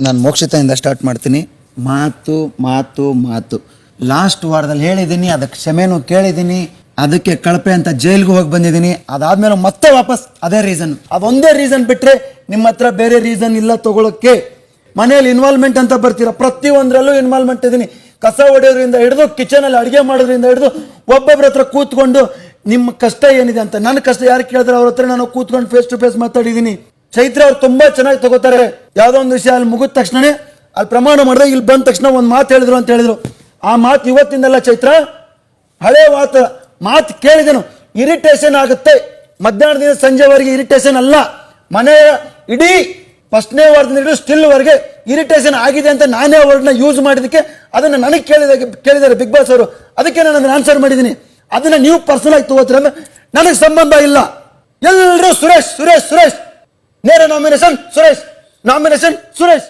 ನಾನು ಮೋಕ್ಷಿತೆಯಿಂದ ಸ್ಟಾರ್ಟ್ ಮಾಡ್ತೀನಿ. ಮಾತು ಮಾತು ಮಾತು ಲಾಸ್ಟ್ ವಾರದಲ್ಲಿ ಹೇಳಿದ್ದೀನಿ, ಅದಕ್ಕೆ ಕ್ಷಮೆನೂ ಕೇಳಿದ್ದೀನಿ, ಅದಕ್ಕೆ ಕಳಪೆ ಅಂತ ಜೈಲ್ಗೂ ಹೋಗಿ ಬಂದಿದ್ದೀನಿ. ಅದಾದ್ಮೇಲೆ ಮತ್ತೆ ವಾಪಸ್ ಅದೇ ರೀಸನ್, ಅದೊಂದೇ ರೀಸನ್ ಬಿಟ್ಟರೆ ನಿಮ್ಮ ಹತ್ರ ಬೇರೆ ರೀಸನ್ ಇಲ್ಲ ತಗೊಳ್ಳೋಕ್ಕೆ. ಮನೆಯಲ್ಲಿ ಇನ್ವಾಲ್ವ್ಮೆಂಟ್ ಅಂತ ಬರ್ತೀರಾ, ಪ್ರತಿಯೊಂದರಲ್ಲೂ ಇನ್ವಾಲ್ವ್ಮೆಂಟ್ ಇದ್ದೀನಿ. ಕಸ ಹೊಡೆಯೋದ್ರಿಂದ ಹಿಡಿದು ಕಿಚನಲ್ಲಿ ಅಡುಗೆ ಮಾಡೋದ್ರಿಂದ ಹಿಡಿದು ಒಬ್ಬೊಬ್ಬರ ಹತ್ರ ಕೂತ್ಕೊಂಡು ನಿಮ್ಮ ಕಷ್ಟ ಏನಿದೆ ಅಂತ, ನನ್ನ ಕಷ್ಟ ಯಾರು ಕೇಳಿದ್ರೆ ಅವ್ರ ಹತ್ರ ನಾನು ಕೂತ್ಕೊಂಡು ಫೇಸ್ ಟು ಫೇಸ್ ಮಾತಾಡಿದ್ದೀನಿ. ಚೈತ್ರ ಅವ್ರು ತುಂಬಾ ಚೆನ್ನಾಗಿ ತಗೋತಾರೆ. ಯಾವುದೋ ಒಂದು ವಿಷಯ ಅಲ್ಲಿ ಮುಗಿದ ತಕ್ಷಣನೇ ಅಲ್ಲಿ ಪ್ರಮಾಣ ಮಾಡಿದ್ರೆ ಇಲ್ಲಿ ಬಂದ ತಕ್ಷಣ ಒಂದು ಮಾತು ಹೇಳಿದ್ರು ಅಂತ ಹೇಳಿದ್ರು. ಆ ಮಾತು ಇವತ್ತಿಂದಲ್ಲ ಚೈತ್ರ, ಹಳೆ ಮಾತು ಕೇಳಿದೆನು. ಇರಿಟೇಷನ್ ಆಗುತ್ತೆ, ಮಧ್ಯಾಹ್ನದಿಂದ ಸಂಜೆವರೆಗೆ ಇರಿಟೇಷನ್ ಅಲ್ಲ, ಮನೆಯ ಇಡೀ ಫಸ್ಟ್ನೇ ವಾರದಿಂದ ಸ್ಟಿಲ್ ವರೆಗೆ ಇರಿಟೇಷನ್ ಆಗಿದೆ ಅಂತ ನಾನೇ ವರ್ಡ್ನ ಯೂಸ್ ಮಾಡಿದಕ್ಕೆ ಅದನ್ನ ನನಗೆ ಕೇಳಿದ್ದಾರೆ ಬಿಗ್ ಬಾಸ್ ಅವರು. ಅದಕ್ಕೆ ನಾನು ಅದನ್ನ ಆನ್ಸರ್ ಮಾಡಿದ್ದೀನಿ. ಅದನ್ನ ನೀವು ಪರ್ಸನಲ್ ಆಗಿ ತಗೋತೀರ, ನನಗೆ ಸಂಬಂಧ ಇಲ್ಲ. ಎಲ್ಲರೂ ಸುರೇಶ್ ಸುರೇಶ್ ಸುರೇಶ್, ನೇರ ನಾಮಿನೇಷನ್ ಸುರೇಶ್, ನಾಮಿನೇಷನ್ ಸುರೇಶ್.